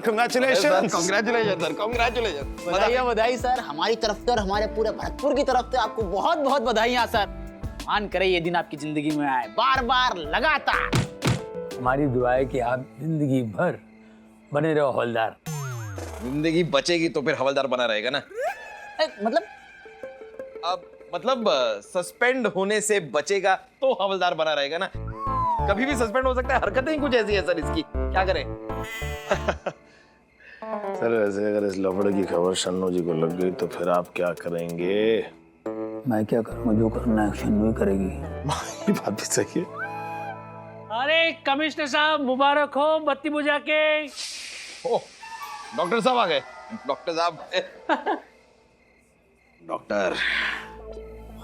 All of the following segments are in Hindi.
Sir, congratulation. Congratulation sir, congratulation. बधाई बधाई सर, हमारी तरफ से और हमारे पूरे भरतपुर की तरफ से आपको बहुत बहुत बधाइयाँ सर। मान करे ये दिन आपकी जिंदगी में आए, बार बार लगातार। हमारी दुआ है कि आप जिंदगी भर बने रहो हवलदार। जिंदगी बचेगी तो फिर हवलदार बना रहेगा ना। मतलब अब मतलब सस्पेंड होने से बचेगा तो हवलदार बना रहेगा ना। कभी भी सस्पेंड हो सकता है, हरकतें ही कुछ ऐसी है सर इसकी, क्या करें। सर वैसे अगर इस लफड़े की खबर शन्नू जी को लग गई तो फिर आप क्या करेंगे? मैं क्या करूँगा, जो करना है शन्नू ही करेगी। ये बात भी सही है। अरे कमिश्नर साहब मुबारक हो, बत्ती बुझा के। ओह, डॉक्टर साहब आ गए। डॉक्टर साहब डॉक्टर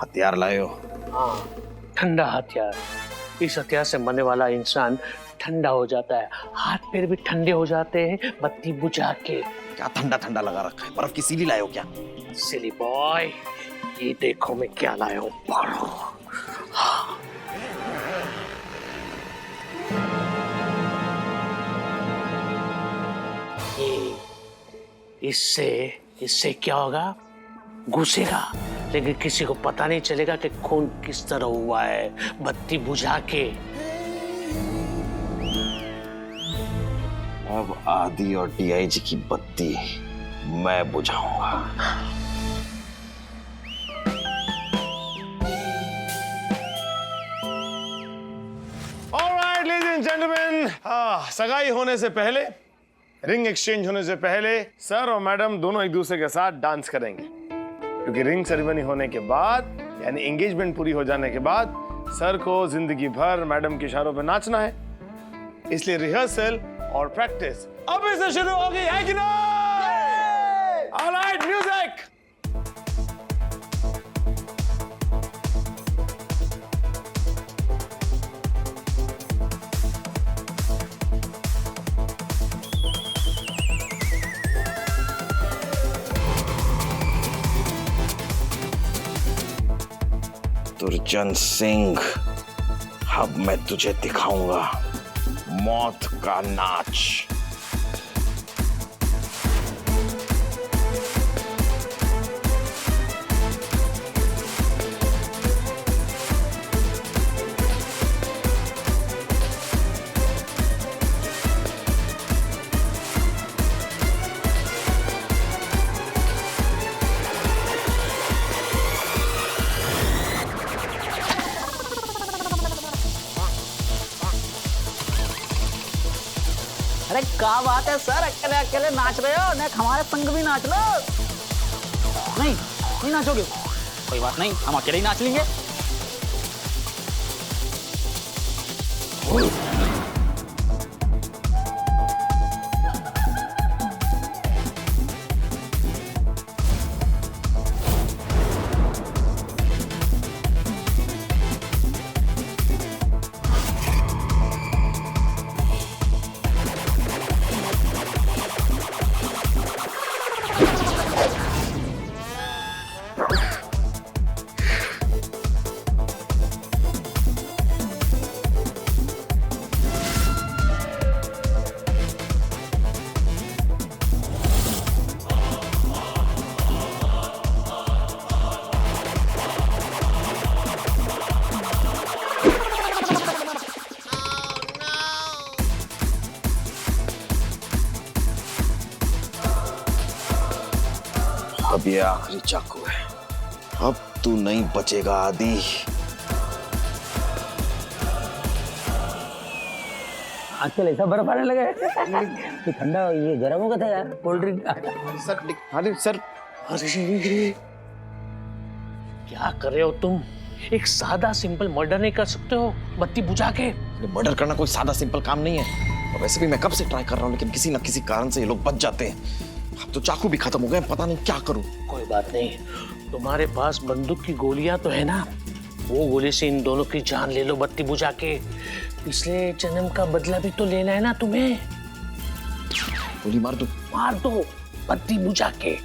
हथियार लाए हो? हाँ, ठंडा हथियार। इस हथियार से मरने वाला इंसान ठंडा हो जाता है, हाथ पैर भी ठंडे हो जाते हैं बत्ती बुझा के। क्या ठंडा ठंडा लगा रखा है? बर्फ की सीली लाए हो क्या? सिली बॉय, ये देखो मैं क्या लाया हूँ। ये इससे क्या होगा? घुसेगा, लेकिन किसी को पता नहीं चलेगा कि खून किस तरह हुआ है बत्ती बुझा के। अब आदि और डीआईजी की बत्ती मैं बुझाऊंगा। ऑलराइट लेडीज एंड जेंटलमैन, सगाई होने से पहले, रिंग एक्सचेंज होने से पहले सर और मैडम दोनों एक दूसरे के साथ डांस करेंगे, क्योंकि रिंग सेरेमनी होने के बाद यानी एंगेजमेंट पूरी हो जाने के बाद सर को जिंदगी भर मैडम के इशारों पे नाचना है। इसलिए रिहर्सल और प्रैक्टिस अभी से शुरू होगी, है कि नहीं? Alright, music. दुर्जन सिंह, अब मैं तुझे दिखाऊंगा मौत का नाच। अरे क्या बात है सर, अकेले अकेले नाच रहे हो? नेक हमारे संग भी नाच लो। नहीं नहीं नाचोगे? कोई बात नहीं, हम अकेले ही नाच लेंगे। अब ये आखिरी चाकू है, अब तू नहीं बचेगा आदि। आजकल ऐसा बर्फ आने लगा है। ये ठंडा, ये गर्म हो गया था यार, कोल्ड ड्रिंक। सर अरे क्या कर रहे हो तुम? एक सादा सिंपल मर्डर नहीं कर सकते हो बत्ती बुझा के? मर्डर करना कोई सादा सिंपल काम नहीं है, और वैसे भी मैं कब से ट्राई कर रहा हूँ, लेकिन किसी न किसी कारण से ये लोग बच जाते हैं। अब तो चाकू भी खत्म हो गए, पता नहीं क्या करूं। कोई बात नहीं, तुम्हारे पास बंदूक की गोलियां तो है ना, वो गोली से इन दोनों की जान ले लो बत्ती बुझा के। पिछले जन्म का बदला भी तो लेना है ना तुम्हें। गोली मार दो बत्ती बुझा के।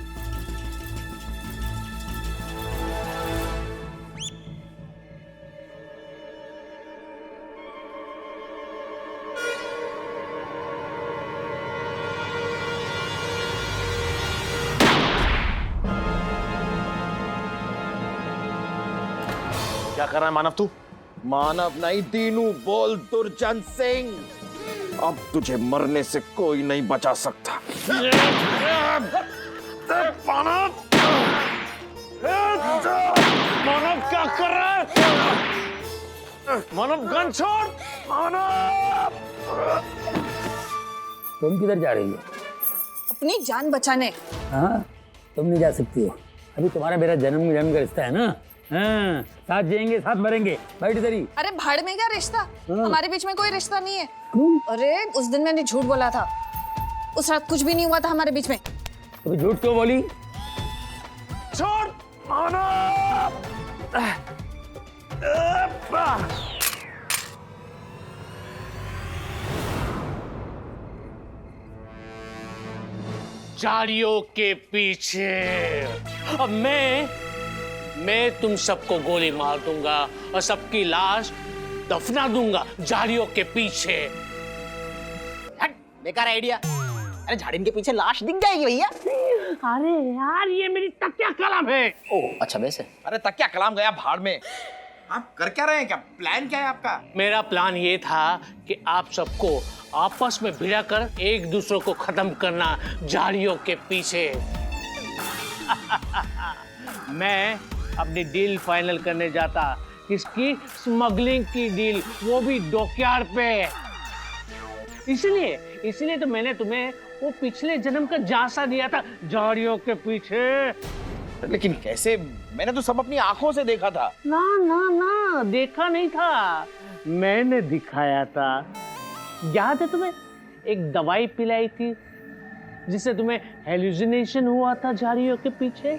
क्या कर रहा है मानव तू? मानव नहीं, दीनू बोल दुर्जन सिंह। अब तुझे मरने से कोई नहीं बचा सकता। मानव मानव क्या कर रहा है? मानव गन छोड़। मानव तुम किधर जा रही हो? अपनी जान बचाने। हाँ, तुम नहीं जा सकती हो। अभी तुम्हारा मेरा जन्म का रिश्ता है ना। हाँ, साथ जिएंगे साथ मरेंगे। बैठ इधर ही। अरे भाड़ में क्या रिश्ता? हमारे बीच में कोई रिश्ता नहीं है। क्यों? अरे उस दिन मैंने झूठ बोला था, उस रात कुछ भी नहीं हुआ था हमारे बीच में। अभी झूठ क्यों बोली? छोड़ मानव। झाड़ियों के पीछे। अब मैं तुम सबको गोली मार दूंगा और सबकी लाश दफना दूंगा झाड़ियों के पीछे। हट, बेकार आइडिया। अरे झाड़ी के पीछे लाश दिख जाएगी भैया। अरे यार, ये मेरी तकिया कलम है। ओ अच्छा, वैसे अरे तकिया कलाम गया भाड़ में। आप कर क्या रहे हैं? क्या प्लान क्या है आपका? मेरा प्लान ये था कि आप सबको आपस में भिड़ा कर एक दूसरे को खत्म करना झाड़ियों के पीछे। मैं अपनी डील फाइनल करने जाता। किसकी? स्मगलिंग की डील, वो भी डॉकयार्ड पे। इसलिए तो मैंने तुम्हें वो पिछले जन्म का झांसा दिया था झाड़ियों के पीछे। लेकिन कैसे? मैंने तो सब अपनी आंखों से देखा था। ना, देखा नहीं था, मैंने दिखाया था। याद है तुम्हें? एक दवाई पिलाई थी जिससे तुम्हें हेलुसिनेशन हुआ था झाड़ियों के पीछे।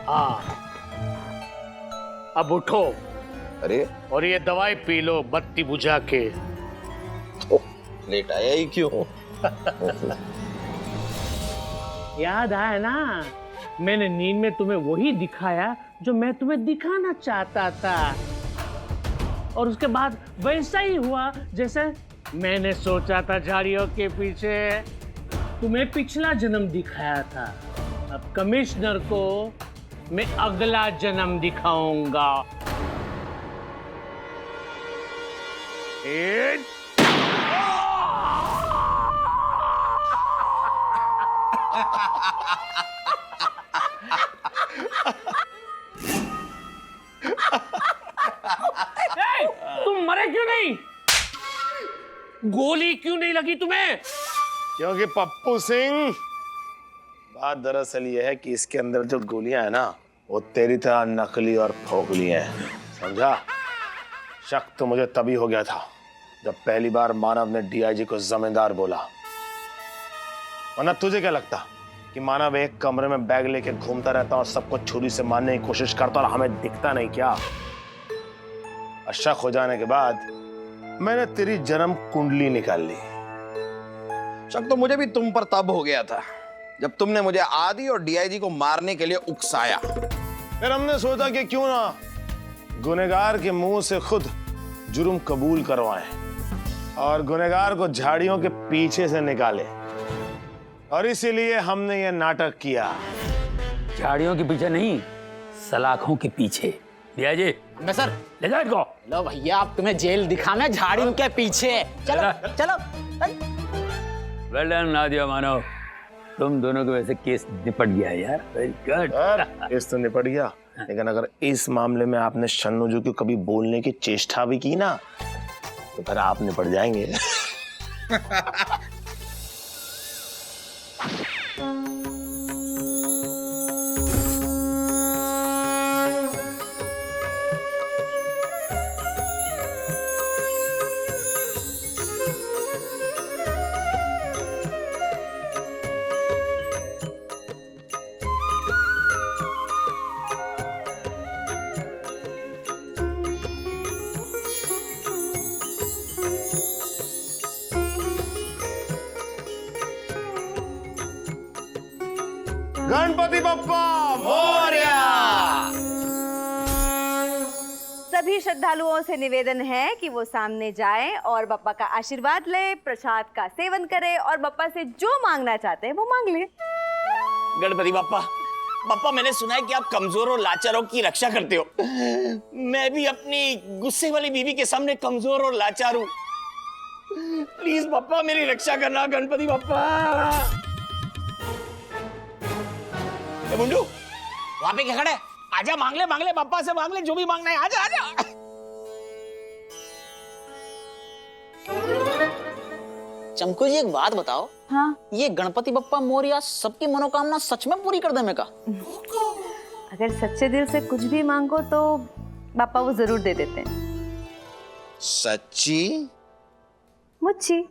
हाँ, अब उठो। अरे और ये दवाई पी लो बत्ती बुझा के। लेट आया ही क्यों? याद आया ना, मैंने नींद में तुम्हें वही दिखाया जो मैं तुम्हें दिखाना चाहता था। और उसके बाद वैसा ही हुआ जैसे मैंने सोचा था झाड़ियों के पीछे। तुम्हें पिछला जन्म दिखाया था, अब कमिश्नर को मैं अगला जन्म दिखाऊंगा। तुम मरे क्यों नहीं? गोली क्यों नहीं लगी तुम्हें? क्योंकि पप्पू सिंह, बात दरअसल ये है कि इसके अंदर जो गोलियां है ना, वो तेरी तरह नकली और फोकली हैं, समझा? शक तो मुझे तभी हो गया था जब पहली बार मानव ने डीआईजी को जमींदार बोला। वरना तुझे क्या लगता कि मानव एक कमरे में बैग लेके घूमता रहता और सबको छुरी से मारने की कोशिश करता और हमें दिखता नहीं क्या? और शक हो जाने के बाद मैंने तेरी जन्म कुंडली निकाल ली। शक तो मुझे भी तुम पर तब हो गया था जब तुमने मुझे आदि और डीआईजी को मारने के लिए उकसाया। फिर हमने सोचा कि क्यों ना गुनहगार के मुंह से खुद जुर्म कबूल करवाएं और गुनहगार को झाड़ियों के पीछे से निकाले। और इसीलिए हमने ये नाटक किया। झाड़ियों के पीछे नहीं, सलाखों के पीछे। डीआईजी, मैं सर ले जाओ इनको। लो भैया, अब तुम्हें जेल दिखाना झाड़ियों के पीछे। चलो चलो। वेल डन नादिया मानव, तुम दोनों के वैसे केस निपट गया है यार। Very good. इस तो निपट गया, लेकिन अगर इस मामले में आपने शन्नूजू को कभी बोलने की चेष्टा भी की ना, तो फिर आप निपट जाएंगे। गणपति बप्पा मोरया। सभी सभी श्रद्धालुओं से निवेदन है कि वो सामने जाएं और बप्पा का आशीर्वाद ले, प्रसाद का सेवन करे और बप्पा से जो मांगना चाहते हैं वो मांग ले। गणपति बप्पा, बप्पा मैंने सुना है कि आप कमजोर और लाचारों की रक्षा करते हो। मैं भी अपनी गुस्से वाली बीवी के सामने कमजोर और लाचार हूँ। प्लीज बप्पा मेरी रक्षा करना गणपति बप्पा। ए मुंडू, वहां पे क्या खड़ा है? आजा, मांग ले बप्पा से मांग ले, जो भी मांगना है। आजा आजा। चमकू जी एक बात बताओ। हाँ, ये गणपति बप्पा मोरया सबकी मनोकामना सच में पूरी कर देने का? अगर सच्चे दिल से कुछ भी मांगो तो पापा वो जरूर दे देते हैं। सच्ची? मुच्छी।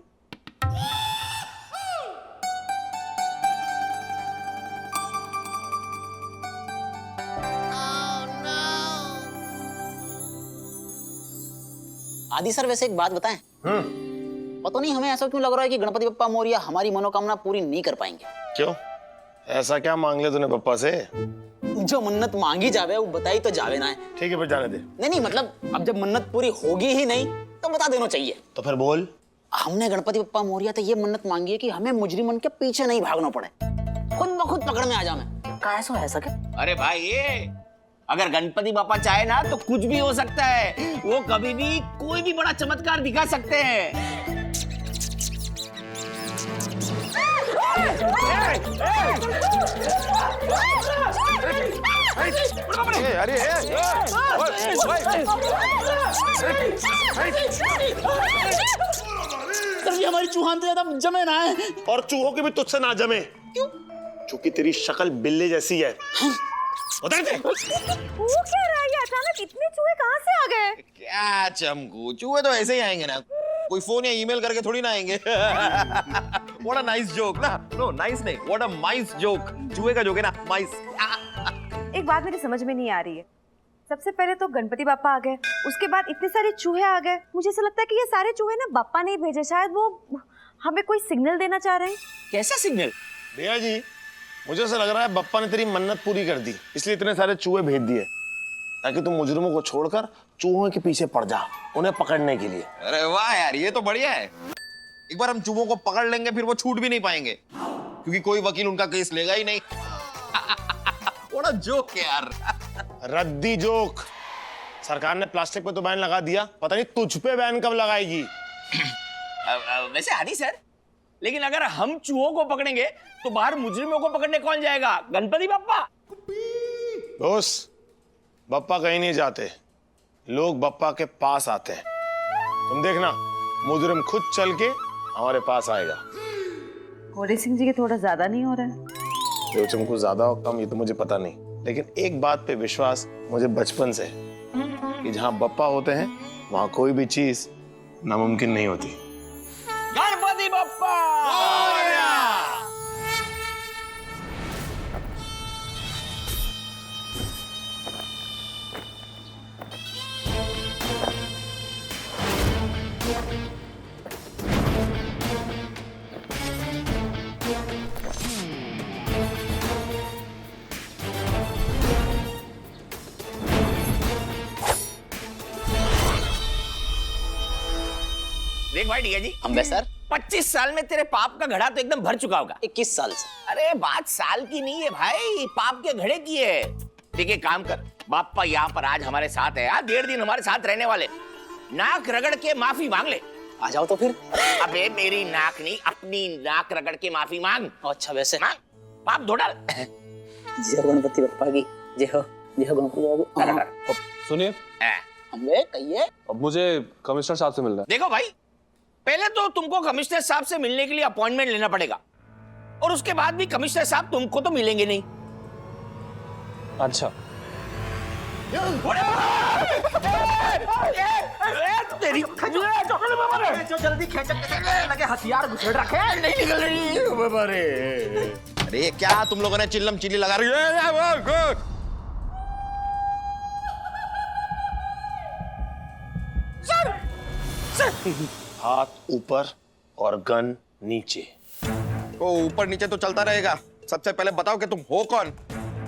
आदि सर, वैसे एक बात बताएं। पता नहीं हमें ऐसा क्यों लग रहा है कि गणपति बप्पा मोरया हमारी मनोकामना पूरी नहीं कर पाएंगे। क्यों? ऐसा क्या मांग ले तूने पप्पा से? जो मन्नत मांगी जावे वो बताई तो जावे ना है। ठीक है, फिर जाने दे। नहीं मतलब अब जब मन्नत पूरी होगी ही नहीं तो बता देना चाहिए। तो फिर बोल। हमने गणपति बप्पा मोरया तो ये मन्नत मांगी है कि हमें मुजरिमन के पीछे नहीं भागना पड़े, खुद ब खुद पकड़ में आ जाए। कैसा है सके? अरे भाई, ये अगर गणपति बापा चाहे ना तो कुछ भी हो सकता है। वो कभी भी कोई भी बड़ा चमत्कार दिखा सकते हैं। अरे हमारी चूहान तो ज्यादा जमे ना है। और चूहों की भी तुझसे ना जमे। क्यों? क्योंकि तेरी शक्ल बिल्ली जैसी है। बता दे। वो क्या रहा है? अचानक इतने चूहे कहाँ से आ गए? क्या चमकू, चूहे तो ऐसे ही आएंगे ना, कोई फोन या ईमेल करके थोड़ी ना आएंगे। What a nice joke ना? No, nice नहीं, what a mice joke। चूहे का जोक है ना, mice। एक बात मेरी समझ में नहीं आ रही है। सबसे पहले तो गणपति बापा आ गए, उसके बाद इतने सारे चूहे आ गए। मुझे ऐसा लगता है कि ये सारे चूहे ना बापा ने भेजे, शायद वो हमें कोई सिग्नल देना चाह रहे हैं। कैसा सिग्नल? भैया जी, मुझे ऐसा लग रहा है बप्पा ने तेरी मन्नत पूरी कर दी, इसलिए इतने सारे चूहे भेज दिए ताकि तुम मुजरिमों को छोड़कर चूहों के पीछे पड़ जा, उन्हें पकड़ने के लिए। अरे वाह यार, ये तो बढ़िया है। एक बार हम चूहों को पकड़ लेंगे फिर वो छूट भी नहीं पाएंगे, क्योंकि कोई वकील उनका केस लेगा ही नहीं। What a joke यार। रद्दी जोक। सरकार ने प्लास्टिक पे तो बैन लगा दिया, पता नहीं तुझ पे बैन कब लगाएगी। वैसे आदि सर, लेकिन अगर हम चूहों को पकड़ेंगे तो बाहर मुजरिमों को पकड़ने कौन जाएगा? गणपति बप्पा। दोस्त, बप्पा कहीं नहीं जाते, लोग बप्पा के पास आते हैं। तुम देखना, मुजरिम खुद चल के हमारे पास आएगा। घोड़े सिंह जी के थोड़ा ज्यादा नहीं हो रहा है? जो तुमको ज्यादा हो कम ये तो मुझे पता नहीं, लेकिन एक बात पे विश्वास मुझे बचपन से है कि जहां बप्पा होते हैं वहां कोई भी चीज नामुमकिन नहीं होती। गणपति बप्पा। देख भाई ठीक है जी, हम सर 25 साल में तेरे पाप का घड़ा तो एकदम भर चुका होगा। 21 साल से? अरे बात साल की नहीं है भाई, पाप के घड़े की है। ठीक है, काम कर, बापा यहाँ पर आज हमारे साथ है, आज 1.5 दिन हमारे साथ रहने वाले, नाक रगड़ के माफी मांग ले। आ जाओ तो फिर। अबे मेरी नाक नहीं, अपनी नाक रगड़ के माफी मांग। अच्छा वैसे मांग, पाप धो डाल। जय हो गणपति बप्पा की जय हो, जय हो गणपति बप्पा। सुनिए, हमें कहिए। अब मुझे कमिश्नर साहब से मिलना है। देखो भाई, पहले तो तुमको कमिश्नर साहब से मिलने के लिए अपॉइंटमेंट लेना पड़ेगा, और उसके बाद भी कमिश्नर साहब तुमको तो मिलेंगे नहीं। अच्छा। तेरी जल्दी खींच, लगे हथियार घुसेड़ रखे, नहीं निकल रही। अरे क्या तुम लोगों ने चिल्लम चिल्ली लगा रही है? हाथ ऊपर और गन नीचे। ओ ऊपर नीचे तो चलता रहेगा। सबसे पहले बताओ कि तुम हो कौन?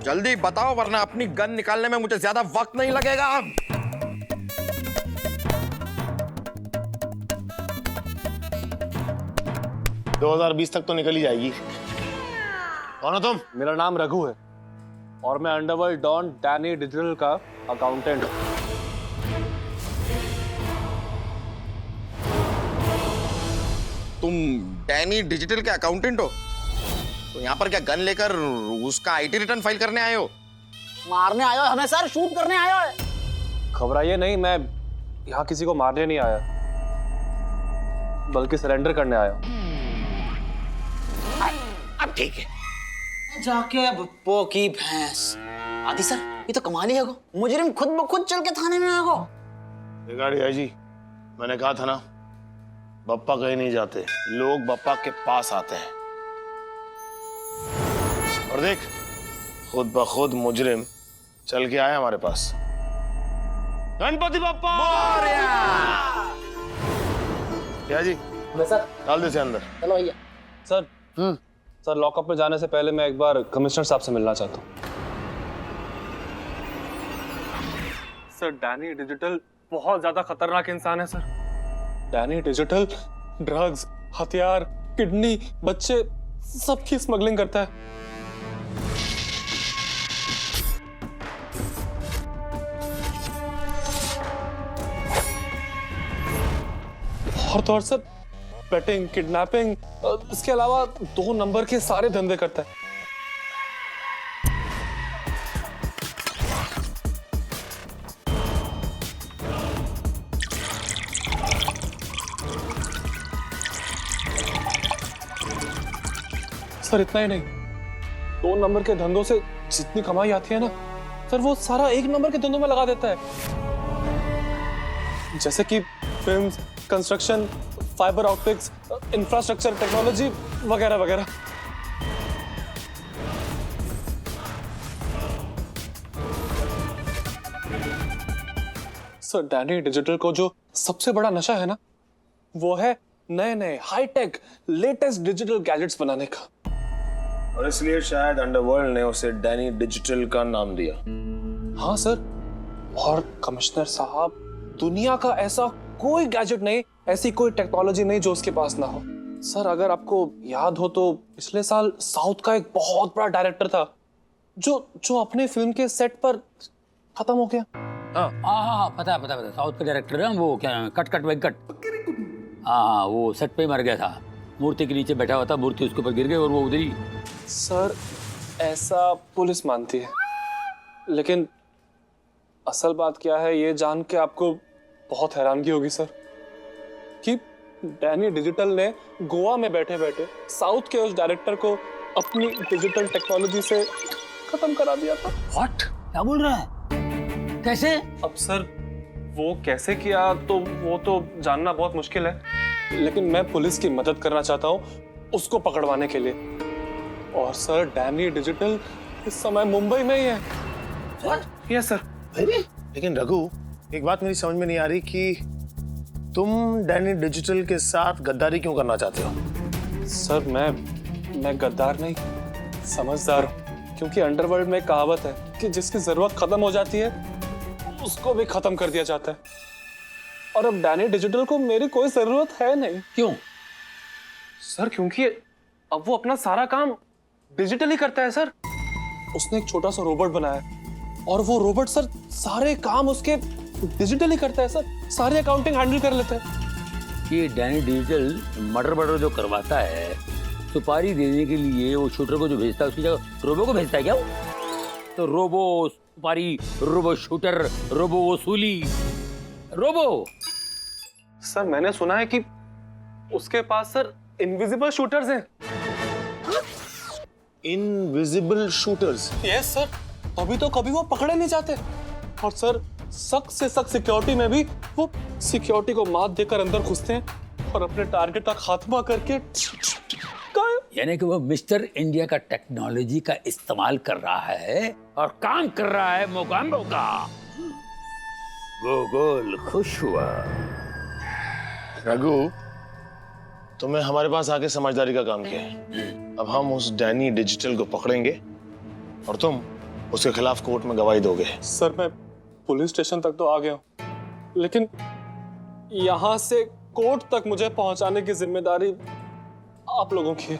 जल्दी बताओ, वरना अपनी गन निकालने में मुझे ज्यादा वक्त नहीं लगेगा। 2020 तक तो निकल ही जाएगी। कौन हो तुम? मेरा नाम रघु है और मैं अंडरवर्ल्ड डॉन डैनी डिजिटल का अकाउंटेंट हूँ। तुम डैनी डिजिटल के अकाउंटेंट हो? तो यहाँ पर क्या गन लेकर उसका आईटी रिटर्न फाइल करने आए हो? मारने आयो हमें सर, शूट करने आयो है। घबराइए नहीं, मैं यहाँ किसी को मारने नहीं आया, बल्कि सरेंडर करने आया। अब ठीक है। जाके बुप्पो की भैंस। आदि सर, ये तो कमाल ही है गो। मुजरिम खुद ब खुद चल के थाने में आ गो। बिगाड़ी जी, मैंने कहा था ना, बप्पा कहीं नहीं जाते, लोग बप्पा के पास आते हैं। और देख, खुद ब खुद मुजरिम चल के आया हमारे पास। गणपति बप्पा क्या जी? सर डाल दे इसे अंदर। चलो भैया। सर सर, लॉकअप में जाने से पहले मैं एक बार कमिश्नर साहब से मिलना चाहता हूँ। सर, डैनी डिजिटल बहुत ज्यादा खतरनाक इंसान है सर। डैनी डिजिटल ड्रग्स, हथियार, किडनी, बच्चे सबकी स्मगलिंग करता है। और तो और सर, बेटिंग, किडनैपिंग, इसके अलावा 2 नंबर के सारे धंधे करता है। सर इतना ही नहीं, 2 नंबर के धंधों से जितनी कमाई आती है ना सर, वो सारा 1 नंबर के धंधों में लगा देता है। जैसे कि film, construction, fibre optics, infrastructure, technology वगैरह वगैरह। सर, डैनी डिजिटल को जो सबसे बड़ा नशा है ना, वो है नए नए हाईटेक लेटेस्ट डिजिटल गैजेट्स बनाने का। और इसलिए शायद अंडरवर्ल्ड ने उसे डैनी डिजिटल का नाम दिया। हाँ सर, और कमिश्नर साहब, दुनिया का ऐसा कोई गैजेट नहीं, ऐसी कोई टेक्नोलॉजी नहीं जो उसके पास ना हो। सर, अगर आपको याद हो तो पिछले साल साउथ का एक बहुत बड़ा डायरेक्टर था जो अपने फिल्म के सेट पर खत्म हो गया। हाँ, पता है, साउथ का डायरेक्टर है वो, क्या कट वेंकट। हाँ, वो सेट पे मर गया था, मूर्ति के नीचे बैठा हुआ था, मूर्ति उसके ऊपर गिर गई और वो उधर ही। सर, ऐसा पुलिस मानती है, लेकिन असल बात क्या है ये जान के आपको बहुत हैरानगी होगी सर, कि डैनी डिजिटल ने गोवा में बैठे बैठे साउथ के उस डायरेक्टर को अपनी डिजिटल टेक्नोलॉजी से खत्म करा दिया था। व्हाट? क्या बोल रहा है? कैसे? अब सर, वो कैसे किया तो वो तो जानना बहुत मुश्किल है, लेकिन मैं पुलिस की मदद करना चाहता हूँ उसको पकड़वाने के लिए। और सर, डैनी डिजिटल इस समय मुंबई में ही है। Yes sir. लेकिन रघु, एक बात मेरी समझ में नहीं आ रही कि तुम डैनी डिजिटल के साथ गद्दारी क्यों करना चाहते हो? सर, मैं गद्दार नहीं, समझदार हूँ, क्योंकि अंडरवर्ल्ड में एक कहावत है कि जिसकी जरूरत खत्म हो जाती है उसको भी खत्म कर दिया जाता है। और अब डैनी डिजिटल को मेरी कोई जरूरत है नहीं। क्यों? सर, क्योंकि अब वो अपना सारा काम डिजिटली करता है सर। उसने एक छोटा सा रोबोट बनाया और वो रोबोट सर सारे काम उसके डिजिटली करता है सर, सारे अकाउंटिंग हैंडल कर लेता है। ये डैनी डिजिटल मर्डर जो करवाता है, सुपारी देने के लिए वो शूटर को जो भेजता है उसकी जगह रोबो को भेजता है क्या? तो रोबो सुपारी, रोबो शूटर, रोबो वसूली, रोबो। सर, मैंने सुना है कि उसके पास सर इनविजिबल शूटर्स हैं। Invisible shooters? यस सर, तभी तो कभी वो पकड़े नहीं जाते। और सर, सख्त से सख्त सिक्योरिटी में भी वो सिक्योरिटी को मात देकर अंदर घुसते हैं और अपने टारगेट का खात्मा करके यानी कि वो मिस्टर इंडिया का टेक्नोलॉजी का इस्तेमाल कर रहा है और काम कर रहा है मोगाम्बो का। गोगोल खुश हुआ। रघु, तुमने हमारे पास आके समझदारी का काम किया है। अब हम उस डैनी डिजिटल को पकड़ेंगे और तुम उसके खिलाफ कोर्ट में गवाही दोगे। सर, मैं पुलिस स्टेशन तक तो आ गया हूं, लेकिन यहां से कोर्ट तक मुझे पहुंचाने की जिम्मेदारी आप लोगों की है,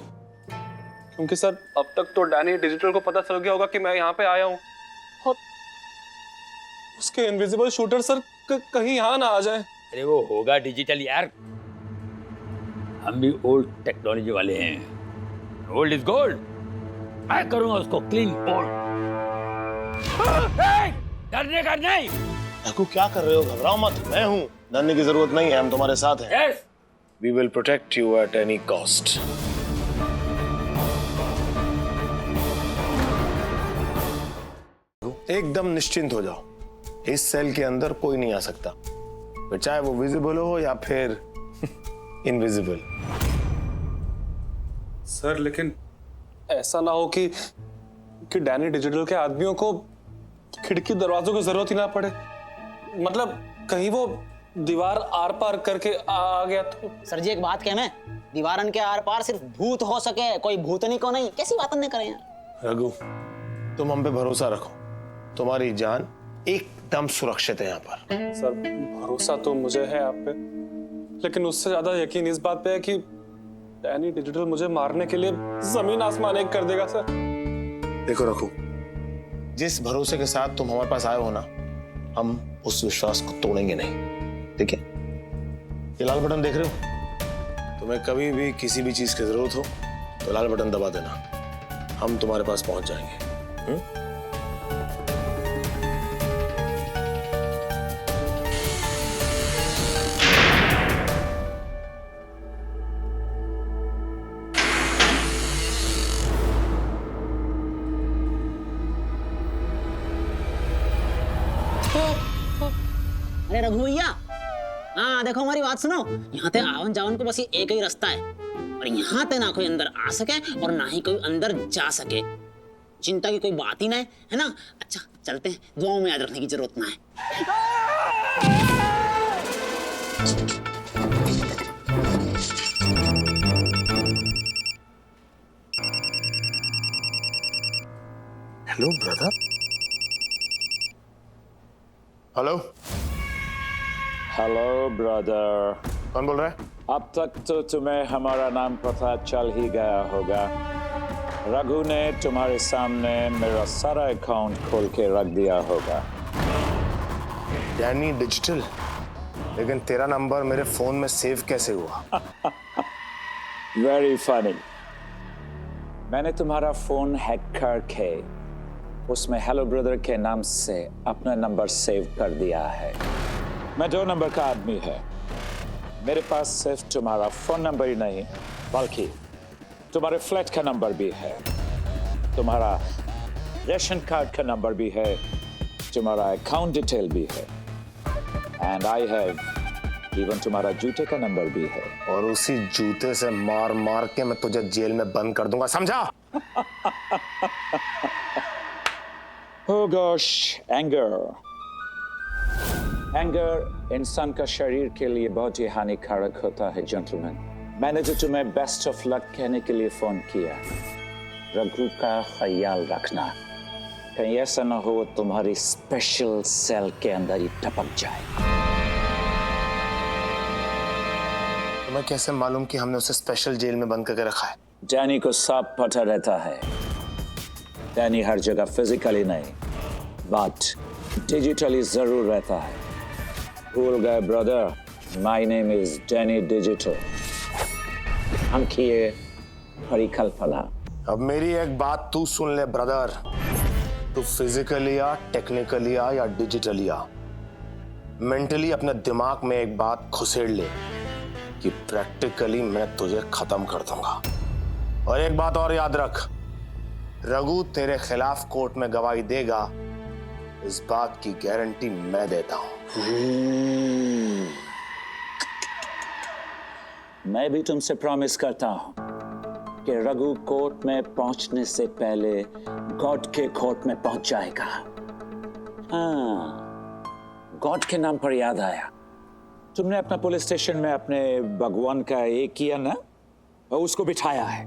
क्योंकि सर अब तक तो डैनी डिजिटल को पता चल गया होगा कि मैं यहाँ पे आया हूँ, और उसके इनविजिबल शूटर सर कहीं यहाँ ना आ जाए। अरे वो होगा डिजिटल यार, हम भी ओल्ड टेक्नोलॉजी वाले हैं। Old is gold. मैं करूंगा उसको क्लीन बोल्ड। डरने का नहीं। रघु क्या कर रहे हो? घबराओ मत, मैं हूं। डरने की जरूरत नहीं है, हम तुम्हारे साथ हैं। Yes, we will protect you at any cost. एकदम निश्चिंत हो जाओ, इस सेल के अंदर कोई नहीं आ सकता, फिर चाहे वो विजिबल हो या फिर इनविजिबल। सर लेकिन ऐसा ना हो कि डैनी डिजिटल के आदमियों को खिड़की दरवाजों की जरूरत ही ना पड़े। मतलब कहीं वो दीवार आर पार करके आ गया तो। सर जी एक बात कह, मैं दीवारन के आर पार सिर्फ भूत हो सके, कोई भूतनी को नहीं। कैसी बात नहीं करें यार। रघु, तुम हम पे भरोसा रखो, तुम्हारी जान एकदम सुरक्षित है यहाँ पर। सर भरोसा तो मुझे है आप पे, लेकिन उससे ज्यादा यकीन इस बात पे है कि डैनी डिजिटल मुझे मारने के लिए जमीन आसमान एक कर देगा। सर देखो रघु, जिस भरोसे के साथ तुम हमारे पास आए हो ना, हम उस विश्वास को तोड़ेंगे नहीं, ठीक है? ये लाल बटन देख रहे हो? तुम्हें कभी भी किसी भी चीज की जरूरत हो तो लाल बटन दबा देना, हम तुम्हारे पास पहुंच जाएंगे। अरे रघु भैया, हाँ देखो हमारी बात सुनो। यहाँ ते आवन जावन को बस ये एक ही रास्ता है, और यहाँ ते ना कोई अंदर आ सके और ना ही कोई अंदर जा सके। चिंता की कोई बात ही ना है ना? अच्छा चलते हैं, दुआओं में याद रखने की जरूरत ना है। Hello brother. Hello, hello brother. कौन बोल रहा है? अब तक तो तुम्हें हमारा नाम पता चल ही गया होगा। रघु ने तुम्हारे सामने मेरा सारा अकाउंट खोल के रख दिया होगा। डैनी डिजिटल, लेकिन तेरा नंबर मेरे फोन में सेव कैसे हुआ? Very funny. मैंने तुम्हारा फोन हैक करके उसमें हेलो ब्रदर के नाम से अपना नंबर सेव कर दिया है। मैं 2 नंबर का आदमी है। मेरे पास सिर्फ तुम्हारा फोन नंबर ही नहीं, बल्कि तुम्हारे फ्लैट का नंबर भी है, तुम्हारा रेशन कार्ड का नंबर भी है, तुम्हारा अकाउंट डिटेल भी है, एंड आई हैव इवन तुम्हारा जूते का नंबर भी है। और उसी जूते से मार मार के मैं तुझे जेल में बंद कर दूंगा, समझा? Oh gosh, anger इंसान का शरीर के लिए बहुत ही हानिकारक होता है जेंटलमैन। मैंने तो तुम्हें बेस्ट ऑफ लक कहने के लिए फोन किया। रघु का ख्याल रखना, कहीं ऐसा ना हो तुम्हारी स्पेशल सेल के अंदर ही टपक जाए। तुम्हें कैसे मालूम कि हमने उसे स्पेशल जेल में बंद करके रखा है? डैनी को सब पता रहता है। डैनी हर जगह फिजिकली नहीं, बट डिजिटली जरूर रहता है। भूल गए brother, my name is Danny digital. हम किए परिकल्पना। अब मेरी एक बात तू सुन ले ब्रदर, तू फिजिकली या टेक्निकली या डिजिटली या मेंटली अपने दिमाग में एक बात घुसेड़ ले कि प्रैक्टिकली मैं तुझे खत्म कर दूंगा। और एक बात और याद रख, रघु तेरे खिलाफ कोर्ट में गवाही देगा, इस बात की गारंटी मैं देता हूं। मैं भी तुमसे प्रॉमिस करता हूं कि रघु कोर्ट में पहुंचने से पहले गॉड के कोर्ट में पहुंच जाएगा। हाँ, गॉड के नाम पर याद आया, तुमने अपना पुलिस स्टेशन में अपने भगवान का ये किया ना, और उसको बिठाया है।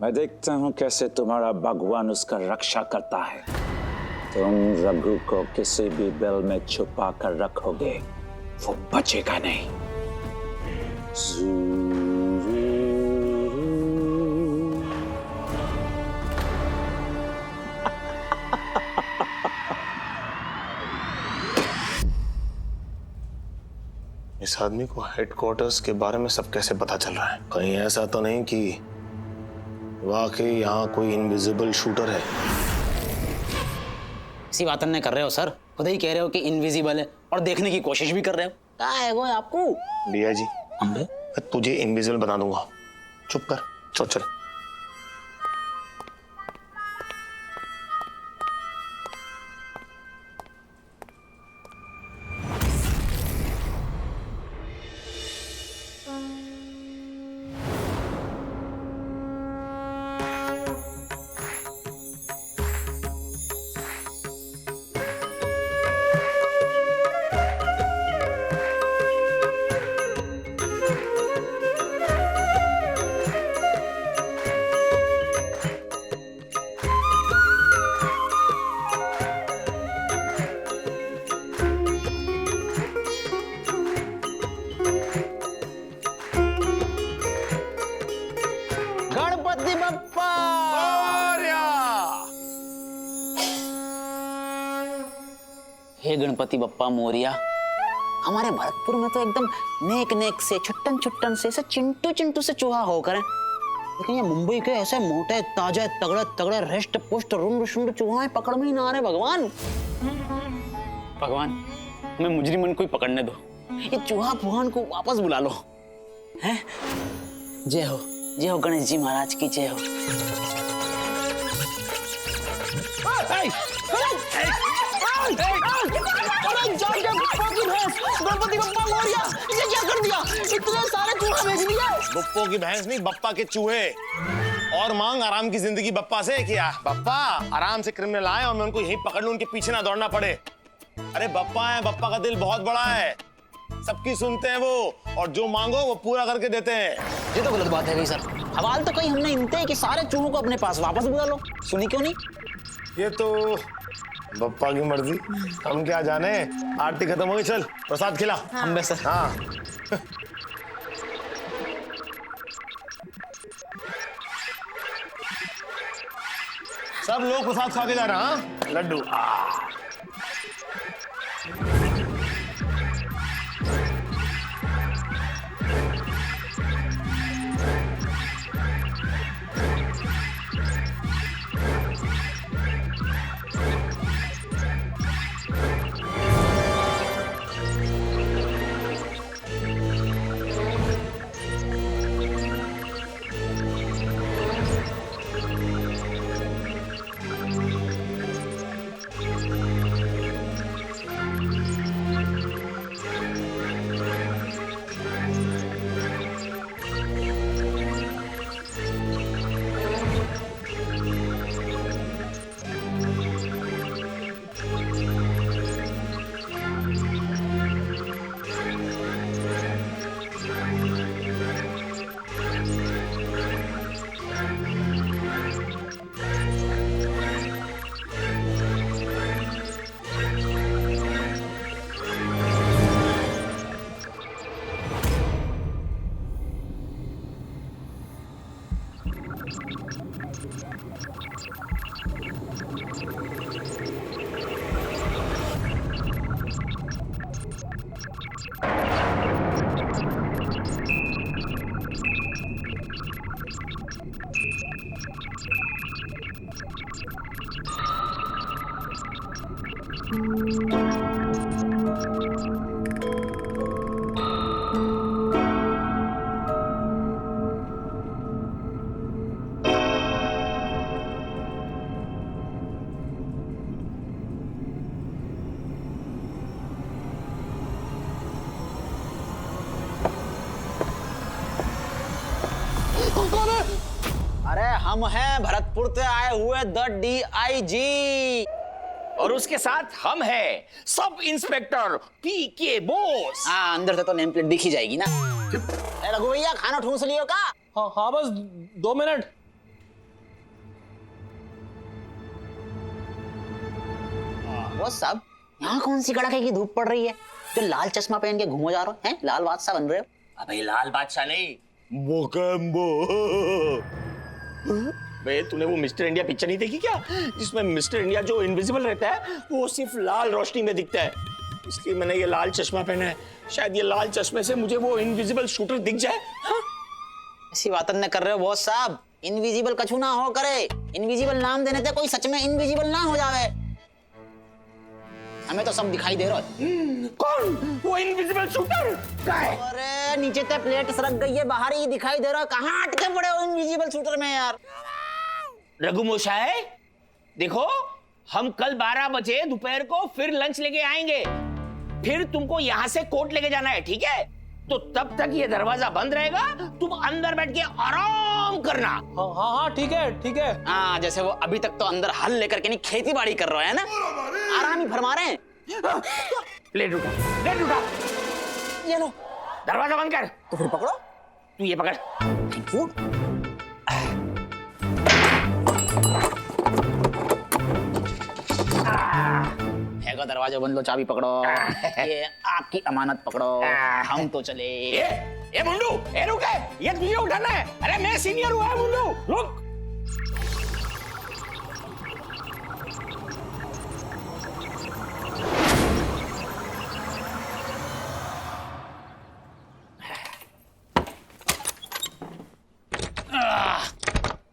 मैं देखता हूं कैसे तुम्हारा भगवान उसका रक्षा करता है। तुम रघु को किसी भी बिल में छुपा कर रखोगे, वो बचेगा नहीं। इस आदमी को हेडक्वार्टर्स के बारे में सब कैसे पता चल रहा है? कहीं ऐसा तो नहीं कि वाकई यहाँ कोई इनविजिबल शूटर है? इसी बात नहीं कर रहे हो सर, खुद ही कह रहे हो कि इनविजिबल है और देखने की कोशिश भी कर रहे हो। क्या है वो आपको? भैया जी, मैं तुझे इनविजिबल बना दूंगा। चुप कर, चल चल। गणपति बप्पा हे गणपति बप्पा मोरिया। हमारे भरतपुर में तो एकदम नेक नेक से छुट्टन छुट्टन से ऐसे चिंटू चिंटू से चूहा होकर है, लेकिन ये मुंबई के ऐसे मोटे ताजे तगड़े तगड़े रेस्ट पुष्ट रुंड शुंड चूहा पकड़ में ही ना आ रहे। भगवान भगवान, हमें मुजरिमन को ही पकड़ने दो, ये चूहा भगवान को वापस बुला लो। हैं? जय हो गणेश जी महाराज की जय हो। गणपति बप्पा मोरिया, ये क्या कर दिया? इतने सारे चूहा भेज दिया। बप्पो की भैंस नहीं, बप्पा के चूहे। और मांग आराम की जिंदगी बप्पा से किया। बप्पा आराम से क्रिमिनल आए और मैं उनको यहीं पकड़ लूं, उनके पीछे ना दौड़ना पड़े। अरे बप्पा है, बप्पा का दिल बहुत बड़ा है, सबकी सुनते हैं वो, और जो मांगो वो पूरा करके देते हैं। ये तो गलत बात है गई सर। सवाल तो कहीं हमने इनते कि सारे चूहों को अपने पास वापस बुला लो, सुनी क्यों नहीं? ये तो बप्पा की मर्जी, हम क्या जाने। आरती खत्म हो गई, चल प्रसाद खिला। हम बस सर। हाँ सब लोग प्रसाद खा के जा रहा। हाँ लड्डू। अरे हम हैं भरतपुर से आए हुए द DIG, और उसके साथ हम हैं सब इंस्पेक्टर PK बोस। हाँ अंदर से तो नेम प्लेट दिख ही जाएगी ना। रघु भैया खाना ठूस लियो का? हाँ बस 2 मिनट। वो सब यहाँ कौन सी कड़ाके की धूप पड़ रही है जो लाल चश्मा पहन के घूमो जा रहे हो? हैं लाल बादशाह बन रहे हो? अबे लाल बादशाह नहीं, मोकम्बो। बे तूने वो मिस्टर इंडिया पिक्चर नहीं देखी क्या, जिसमें मिस्टर इंडिया जो इनविजिबल रहता है वो सिर्फ लाल रोशनी में दिखता है? इसलिए मैंने ये लाल चश्मा पहना है। शायद ये लाल चश्मे से मुझे वो इनविजिबल शूटर दिख जाए। हाँ? ऐसी बात न कर रहे हो बॉस साहब, इनविजिबल कछु ना हो करे। इनविजिबल नाम देने थे कोई सच में इनविजिबल ना हो जावे। हमें तो सब दिखाई दे रहा है। कौन वो इनविजिबल शूटर? अरे नीचे ते प्लेट सरक गई है, बाहर ही दिखाई दे रहा है। कहाँ अटके पड़े हो इनविजिबल शूटर में यार? रघु मोशाय, देखो हम कल 12 बजे दोपहर को फिर लंच लेके आएंगे। फिर तुमको यहाँ से कोर्ट लेके जाना है, ठीक है? तो तब तक ये दरवाजा बंद रहेगा, तुम अंदर बैठ के आराम करना। हाँ ठीक है ठीक है। हाँ, जैसे वो अभी तक तो अंदर हल लेकर के नहीं खेती बाड़ी कर रहे हैं ना, आराम ही फरमा रहे हैं। प्लेट उठा, प्लेट उठा। ये लो, दरवाजा बंद कर। तो फिर पकड़ो। तू ये पकड़। Thank you. हैगा दरवाजा बंद, लो चाबी पकड़ो। ये आपकी अमानत पकड़ो। हम तो चले। ए मुंडू, ए रुक, ये तुझे उठाना है। अरे मैं सीनियर हुआ है मुंडू, रुक।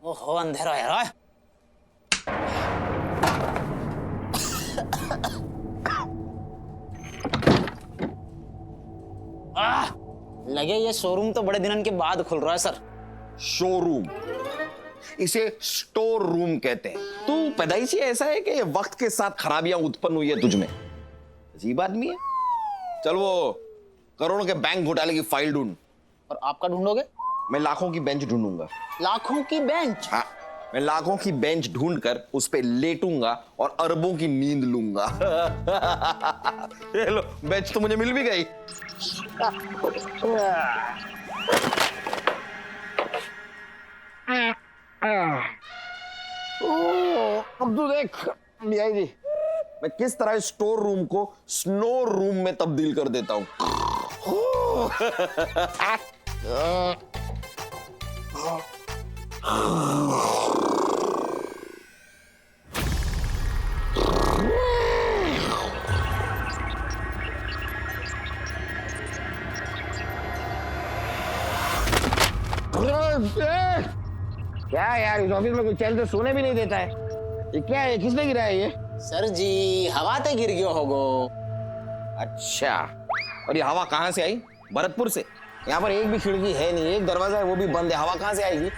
ओहो अंधेरा है यार। लगे ये शोरूम तो बड़े दिनों के बाद खुल रहा है सर। शोरूम, इसे स्टोर रूम कहते हैं। तू पैदाइशी ऐसा है कि वक्त के साथ खराबियां उत्पन्न हुई है तुझ में। अजीब आदमी है। चल वो करोड़ों के बैंक घोटाले की फाइल ढूंढ। और आपका ढूंढोगे? मैं लाखों की बेंच ढूंढूंगा। लाखों की बेंच? हाँ, मैं लाखों की बेंच ढूंढकर उस पे लेटूंगा और अरबों की नींद लूंगा। ये लो, बेंच तो मुझे मिल भी गई। अब तू देख मियाँ जी, मैं किस तरह स्टोर रूम को स्नो रूम में तब्दील कर देता हूँ। क्या यार, इस ऑफिस में कोई चैन से सोने भी नहीं देता है। ये क्या है, किसने गिरा है ये? सर जी हवा ते गिर गयो होगो। अच्छा, और ये हवा कहाँ से आई? भरतपुर से? यहाँ पर एक भी खिड़की है नहीं, एक दरवाजा है वो भी बंद है, हवा कहाँ से आएगी?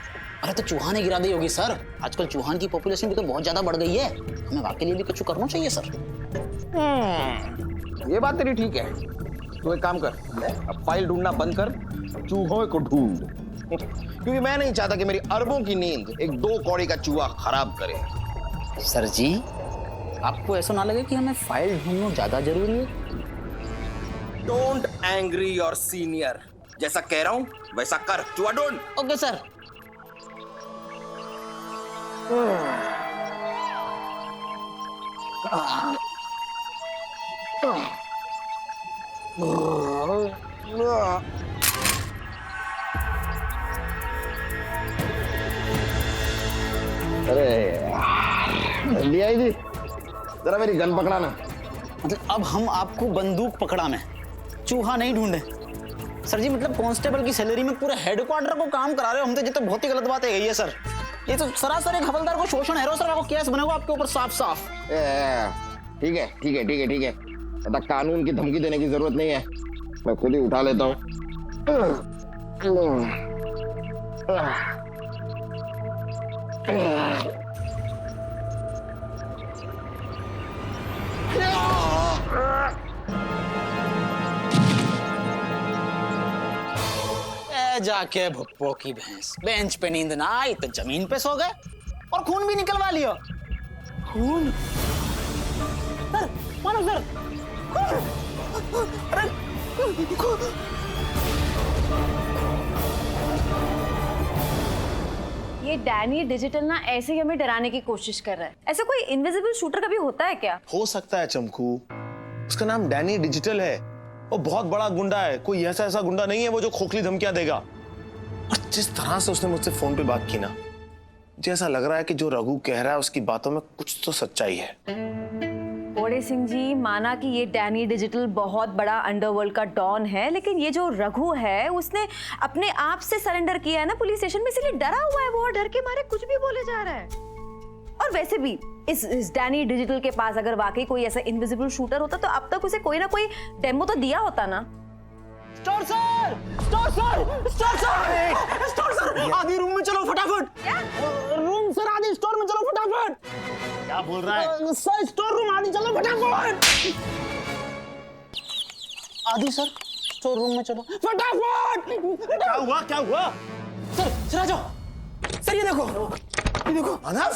अरे तो चूहा ने गिरा दी होगी सर। आजकल चूहान की पॉपुलेशन भी तो बहुत ज्यादा बढ़ गई है, हमें वाकई लिए भी कुछ करना चाहिए सर। ये बात तेरी ठीक है। तू एक काम कर, अब फाइल ढूंढना बंद कर, चूहों को ढूंढ। क्योंकि मैं नहीं चाहता कि मेरी अरबों की नींद एक 2 कौड़ी का चूहा खराब करे। सर जी आपको ऐसा ना लगे कि हमें फाइल ढूंढना ज्यादा जरूरी है? Don't angry your senior. जैसा कह रहा हूं वैसा कर, चूहा ढूंढ। Okay sir. अरे लिया जी, जरा मेरी गन पकड़ाना। मतलब अब हम आपको बंदूक पकड़ा में चूहा नहीं ढूंढे सर जी? मतलब कांस्टेबल की सैलरी में पूरे हेडक्वार्टर को काम करा रहे हो हम तो। ये तो बहुत ही गलत बात है ये सर। ये तो सरासर एक हवलदार को शोषण है सर। आपको केस बनेगा आपके ऊपर साफ साफ। ठीक है ठीक है ठीक है ठीक है, ऐसा कानून की धमकी देने की जरूरत नहीं है, मैं खुद ही उठा लेता हूँ। जाके भुप्पो की भैंस, बेंच पे नींद ना आई तो जमीन पे सो गए और खून भी निकलवा लिया। खून सर, मानो सर, अरे ये डैनी डिजिटल ना ऐसे ही हमें डराने की कोशिश कर रहा है। ऐसा कोई इनविजिबल शूटर कभी होता है क्या? हो सकता है चमकू, उसका नाम डैनी डिजिटल है। वो बहुत बड़ा गुंडा है, कोई ऐसा गुंडा नहीं है वो जो खोखली धमकियां देगा। और जिस तरह से उसने मुझसे फोन पे बात की ना, मुझे ऐसा लग रहा है कि जो रघु कह रहा है उसकी बातों में कुछ तो सच्चाई है। वो बड़े सिंह जी, माना कि ये डैनी डिजिटल बहुत बड़ा अंडरवर्ल्ड का डॉन है, लेकिन ये जो रघु है उसने अपने आप से सरेंडर किया है ना पुलिस स्टेशन में, इसलिए डरा हुआ है वो और डर के मारे कुछ भी बोले जा रहा है। और वैसे भी इस डैनी डिजिटल के पास अगर वाकई कोई ऐसा इनविजिबल शूटर होता तो अब तक उसे कोई ना कोई डेमो तो दिया होता ना। Store sir, store sir, store sir, store sir, आधी रूम में चलो फटाफट। रूम सर, आधी स्टोर में चलो फटाफट। क्या बोल रहा है सर, स्टोर रूम आधी चलो फटाफट। आधी सर, स्टोर रूम में चलो फटाफट। क्या हुआ क्या हुआ? सर आ जाओ। सर ये देखो मानव,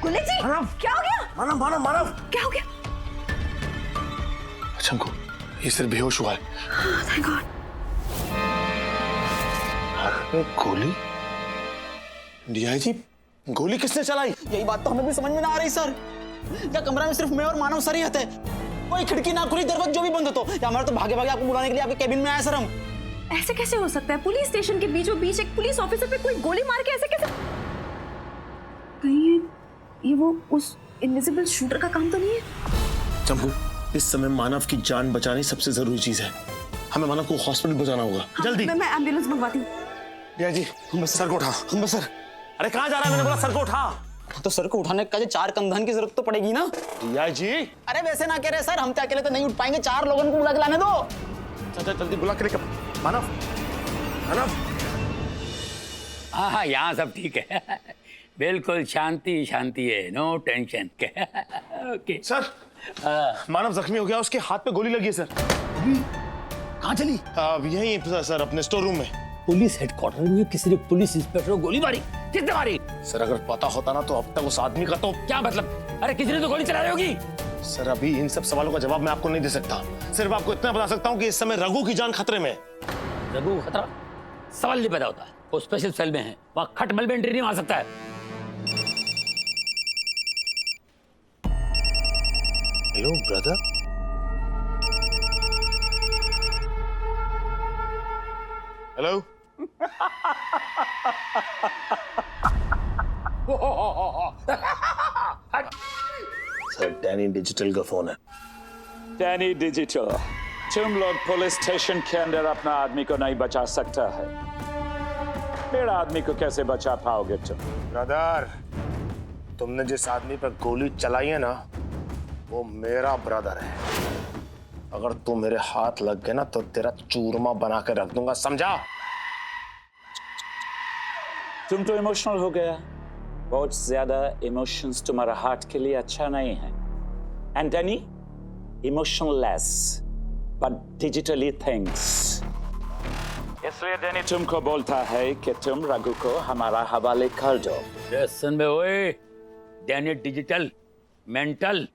गुले जी, क्या हो गया? मानव मानव मानव, क्या हो गया? चंकू ये सिर्फ बेहोश हुआ है। Thank God. अरे गोली, डीआई जी गोली किसने चलाई? यही बात तो हमें भी समझ में ना आ रही सर। क्या कमरा में सिर्फ मैं और मानव सर ही रहते हैं? कोई खिड़की ना खुली, दरवाजा जो भी बंद हो तो या हमारा तो भागे भागे आपको बुलाने के लिए आपके केबिन में आया सर हम। ऐसे कैसे हो सकता है? पुलिस स्टेशन के बीचों बीच एक पुलिस ऑफिसर पे कोई गोली मार के ऐसे कैसे? कहीं ये वो उस इनविजिबल शूटर का काम तो नहीं है? चंपू, इस समय मानव की जान बचानी सबसे जरूरी चीज है। हमें मानव को हॉस्पिटल पहुंचाना होगा। जल्दी। मैं एम्बुलेंस मंगवाती हूँ। डीआई जी, हम सर को उठा। हम सर, अरे कहाँ जा रहा है? मैंने बोला सर को उठा। तो सर को उठाने का 4 कंधन की जरूरत तो पड़ेगी ना। डीआई जी, अरे वैसे ना कह रहे सर, हम तो अकेले तो नहीं उठ पाएंगे, 4 लोगों को बुला के लाने दो। चल जल्दी बुला के लेकर। मानव, मानव, हाँ यहाँ सब ठीक है। बिल्कुल शांति शांति है, नो टेंशन। ओके सर, मानव जख्मी हो गया, उसके हाथ पे गोली लगी है सर। कहाँ चली? यहीं सर, अपने स्टोर रूम में। पुलिस हेडक्वार्टर में किसी ने पुलिस इंस्पेक्टर को गोली मारी? किसने मारी? सर अगर पता होता ना तो अब तक उस आदमी का तो। क्या मतलब? अरे किसी ने तो गोली चला रही होगी। सर अभी इन सब सवालों का जवाब मैं आपको नहीं दे सकता। सिर्फ आपको इतना बता सकता हूँ कि इस समय रघु की जान खतरे में है। रघु का खतरा? सवाल नहीं पैदा होता। वो स्पेशल सेल में है, वहाँ खटमल में एंट्री नहीं मार सकता है। Hello brother. Hello. Sir Danny digital का फोन है। डैनी डिजिटल, तुम लोग पुलिस स्टेशन के अंदर अपना आदमी को नहीं बचा सकता है, मेरा आदमी को कैसे बचा पाओगे तुम? ब्रदर, तुमने जिस आदमी पर गोली चलाई है ना, वो मेरा ब्रदर है। अगर तू मेरे हाथ लग गया ना तो तेरा चूरमा बना के रख दूंगा, समझा? तुम तो इमोशनल हो गया। बहुत ज्यादा इमोशंस तुम्हारा हार्ट के लिए अच्छा नहीं है। And Danny, emotionless but digitally things. इसलिए डैनी तुमको बोलता है कि तुम रघु को हमारा हवाले कर दो। सुन बे ओए, डैनी डिजिटल मेंटल,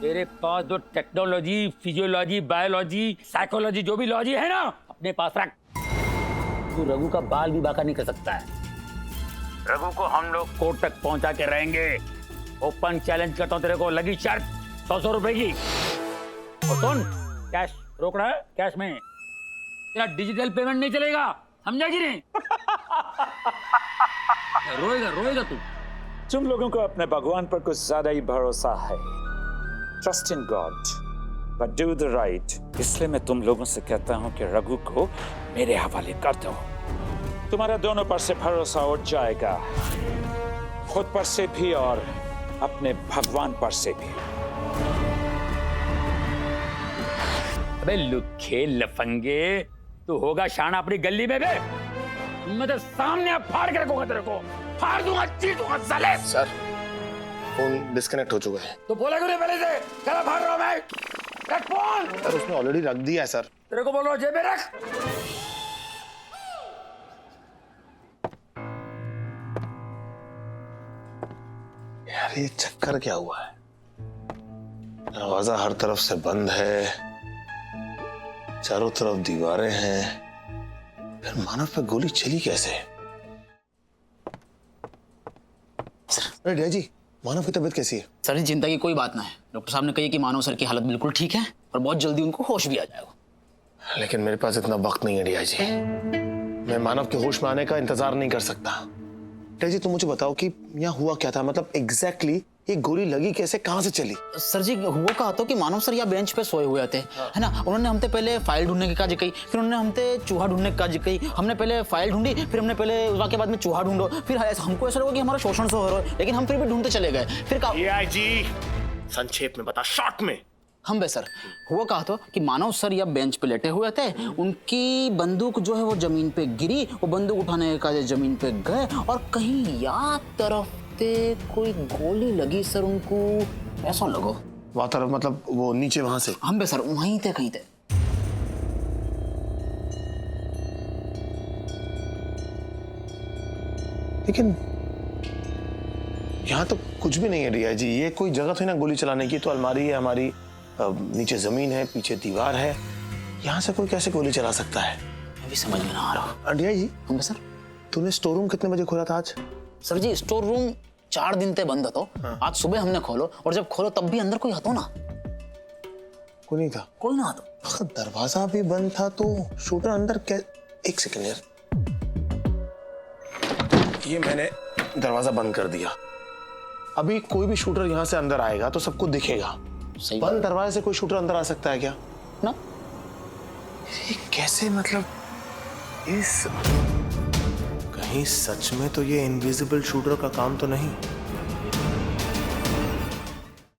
तेरे पास जो टेक्नोलॉजी, फिजियोलॉजी, बायोलॉजी, साइकोलॉजी, जो भी लॉजी है ना, अपने पास रख। तू रघु का बाल भी बाका नहीं कर सकता है। रघु को हम लोग कोर्ट तक पहुंचा के रहेंगे। ओपन चैलेंज करता हूं तेरे को, लगी शर्त 100 रुपए की। और सुन, कैश रोकड़ा है, कैश में तेरा डिजिटल पेमेंट नहीं चलेगा, समझा कि नहीं? रोएगा तू। तुम लोगों को अपने भगवान पर कुछ ज्यादा ही भरोसा है। Trust in God but do the right. इसलिए मैं तुम लोगों से कहता हूं कि रघु को मेरे हवाले कर दो। तुम्हारा दोनों पर से भरोसा उठ जाएगा, खुद पर से भी और अपने भगवान पर से भी। अबे लुखे लफंगे, तू होगा शाना अपनी गली में बे? मैं तो सामने फाड़ के रखूंगा तेरे को, फाड़ दूंगा, चीर दूंगा साले। सर फोन डिस्कनेक्ट हो चुका है। तो बोला क्यों नहीं पहले से? क्या फाड़ रहा हूं मैं? रख फोन। सर उसने ऑलरेडी रख दिया है सर। तेरे को बोल रहा हूं जेब में रख। यार ये चक्कर क्या हुआ है? दरवाजा हर तरफ से बंद है, चारों तरफ दीवारें हैं, फिर मानव पे गोली चली कैसे? अरे डैडी जी, मानव की तबीयत कैसी है? सर जी, चिंता की कोई बात ना है। डॉक्टर साहब ने कही कि मानव सर की हालत बिल्कुल ठीक है और बहुत जल्दी उनको होश भी आ जाएगा। लेकिन मेरे पास इतना वक्त नहीं है डैडी जी, मैं मानव के होश में आने का इंतजार नहीं कर सकता। डैडी जी तुम मुझे बताओ कि यहाँ हुआ क्या था, मतलब एग्जैक्टली ये गोली लगी कैसे, कहाँ से चली? सर जी हुआ कहा तो कि मानव सर यहाँ बेंच पे सोए हुए थे, है ना। उन्होंने हमसे पहले फाइल ढूंढने की काज कही, फिर उन्होंने हमसे चूहा ढूंढने की काज कही। हमने पहले फाइल ढूंढी, फिर हमने पहले उसके बाद में चूहा ढूंढो, फिर हमको ऐसा लगा कि हमारा शोषण से हो रहा है, लेकिन हम फिर भी ढूंढते चले गए। फिर जी संक्षेप में बता, शॉर्ट में। हम बे सर हुआ कहा तो कि मानव सर या बेंच पे लेटे हुए थे, उनकी बंदूक जो है वो जमीन पे गिरी, वो बंदूक उठाने का जमीन पे गए और कहीं याद तरफ ते कोई गोली लगी सर उनको, ऐसा लगो। वहां तरफ मतलब वो नीचे वहां से? हम बे सर वहीं थे, कहीं थे। लेकिन यहाँ तो कुछ भी नहीं है रिया जी, ये कोई जगह थी ना गोली चलाने की। तो अलमारी है हमारी, नीचे जमीन है, पीछे दीवार है, यहाँ से कोई कैसे गोली चला सकता है? अभी समझ में ना आ रहा। रिया जी हम सर तूने स्टोर रूम कितने बजे खोला था आज? सर जी स्टोर रूम 4 दिन ते बंद હતો। आज सुबह हमने खोलो और जब खोलो तब भी अंदर कोई હતો ना? कोई नहीं था? कोई ना હતો। दरवाजा भी बंद था तो शूटर अंदर एक सेकंड यार, ये मैंने दरवाजा बंद कर दिया। अभी कोई भी शूटर यहाँ से अंदर आएगा तो सबको दिखेगा। सही बंद दरवाजे से कोई शूटर अंदर आ सकता है क्या? ना। ये कैसे, मतलब इस कहीं सच में तो ये इनविजिबल शूटर का काम तो नहीं?